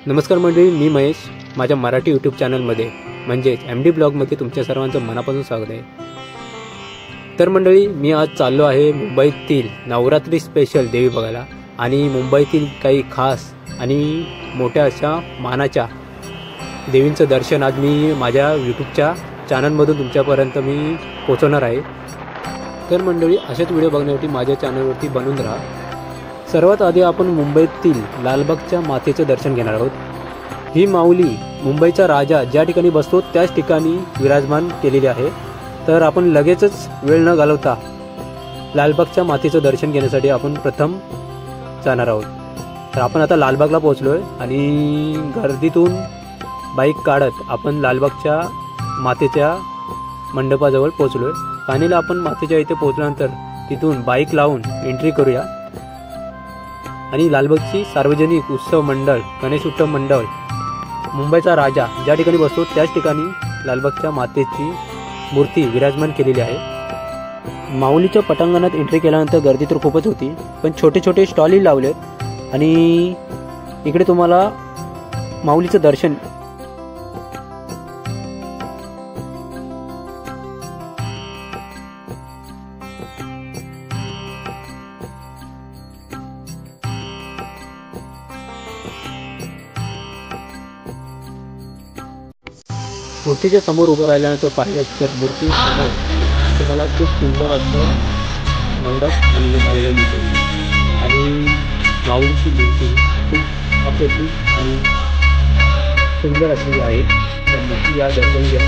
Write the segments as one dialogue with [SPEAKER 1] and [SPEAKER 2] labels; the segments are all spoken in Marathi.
[SPEAKER 1] नमस्कार मंडळी, मी महेश. माझ्या मराठी यूट्यूब चॅनलमध्ये म्हणजेच MD ब्लॉगमध्ये तुमच्या सर्वांचं मनापासून स्वागत आहे. तर मंडळी, मी आज चाललो आहे मुंबईतील नवरात्री स्पेशल देवी बघायला आणि मुंबईतील काही खास आणि मोठ्या अशा मानाच्या देवींचं दर्शन आज मी माझ्या यूट्यूबच्या चॅनलमधून तुमच्यापर्यंत मी पोहोचवणार आहे. तर मंडळी, असेच व्हिडिओ बघण्यासाठी माझ्या चॅनलवरती बनून राहा. सर्वात आधी आपण मुंबईतील लालबागच्या मातेचं दर्शन घेणार आहोत. ही माऊली मुंबईचा राजा ज्या ठिकाणी बसतो त्याच ठिकाणी विराजमान केलेली आहे. तर आपण लगेचच वेळ न घालवता लालबागच्या मातेचं दर्शन घेण्यासाठी आपण प्रथम जाणार आहोत. तर आपण आता लालबागला पोहोचलो आहे आणि गर्दीतून बाईक काढत आपण लालबागच्या मातेच्या मंडपाजवळ पोहोचलो आहे. फायनली आपण मातेच्या इथे पोहोचल्यानंतर तिथून बाईक लावून एंट्री करूया आणि लालबागची सार्वजनिक उत्सव मंडळ, गणेश उत्सव मंडळ, मुंबईचा राजा ज्या ठिकाणी बसतो त्याच ठिकाणी लालबागच्या मातेची मूर्ती विराजमान केलेली आहे. माऊलीच्या पटांगणात एंट्री केल्यानंतर गर्दी तर खूपच होती, पण छोटे छोटे स्टॉलही लावलेत आणि इकडे तुम्हाला माऊलीचं दर्शन मूर्तीच्या समोर उभं राहिल्यानंतर पाहिलं तर मूर्ती समोर तुम्हाला खूप सुंदर असं मंडप पाहायला मिळते आणि माऊलीची मूर्ती खूप अप्रतिम आणि सुंदर असलेली आहे. तर मूर्ती या दर्शन घ्या.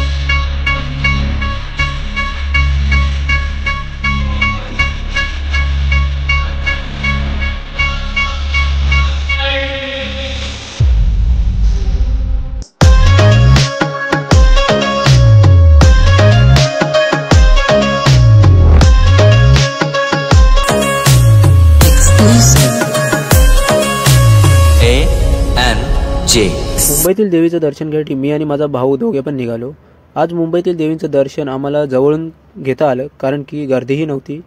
[SPEAKER 1] मुंबईतील देवीचं दर्शन घ्यायसाठी मी आणि माझा भाऊ दोघे पण निघालो. आज मुंबईतील देवीचं दर्शन आम्हाला जवळून घेता आलं कारण की गर्दीही नव्हती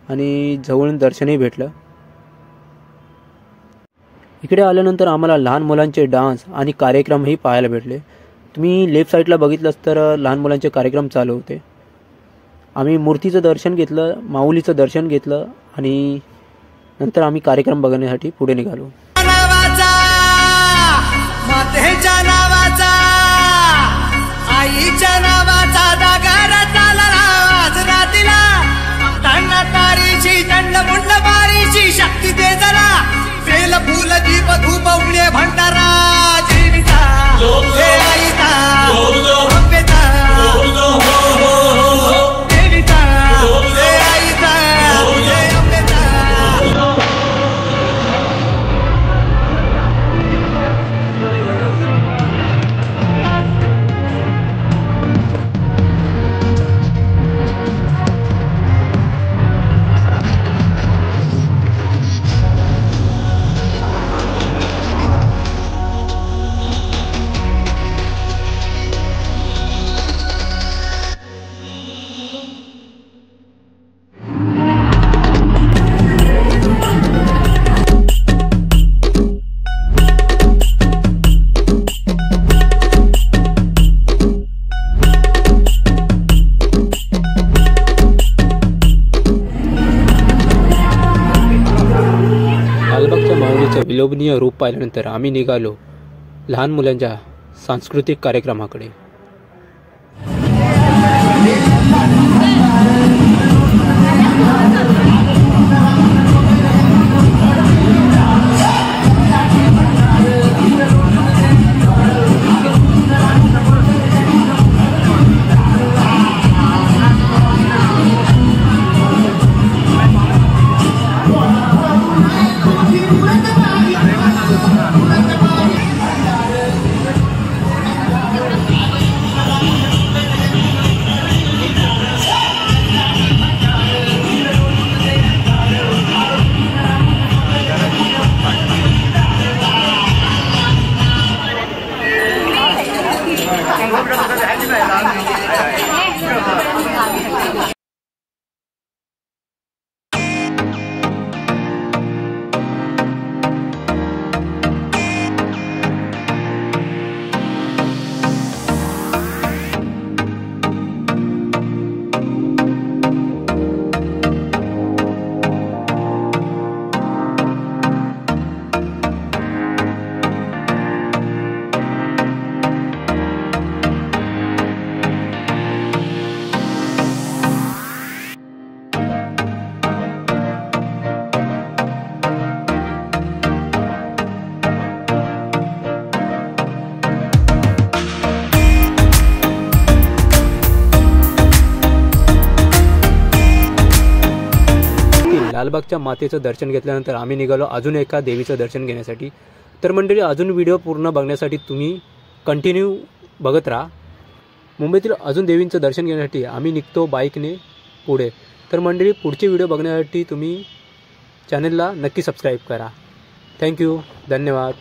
[SPEAKER 1] आणि जवळून दर्शनही भेटलं. इकडे आल्यानंतर आम्हाला लहान मुलांचे डान्स आणि कार्यक्रमही पाहायला भेटले. तुम्ही लेफ्ट साईडला बघितलंच तर लहान मुलांचे कार्यक्रम चालू होते. आम्ही मूर्तीचं दर्शन घेतलं, माऊलीचं दर्शन घेतलं आणि नंतर आम्ही कार्यक्रम बघण्यासाठी पुढे निघालो.
[SPEAKER 2] मातेच्या नावाचा, आईच्या नावाचा नगार चालला आज रातीला. तांडा तारीची दंड मुंड बारीची शक्ती दे जरा. बेल फुल दीप धूप उघडे भंडारा जीविता हे आईता अंबेता देविता हे आईता हे अंबेता.
[SPEAKER 1] विलोभनीय रूप पाहिल्यानंतर आम्ही निघालो लहान मुलांच्या सांस्कृतिक कार्यक्रमाकडे. लालबागच्या मातेचं दर्शन घेतल्यानंतर आम्ही निघालो अजून एका देवीचं दर्शन घेण्यासाठी। तर मंडळी अजून व्हिडिओ पूर्ण बघण्यासाठी तुम्ही कंटिन्यू बघत राहा। मुंबईतील अजून देवींचं दर्शन घेण्यासाठी आम्ही निघतो बाईकने पुढे। तर मंडळी पुढचे व्हिडिओ बघण्यासाठी तुम्ही चॅनलला नक्की सबस्क्राईब करा। थँक्यू, धन्यवाद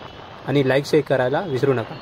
[SPEAKER 1] आणि लाईक शेअर करायला विसरू नका।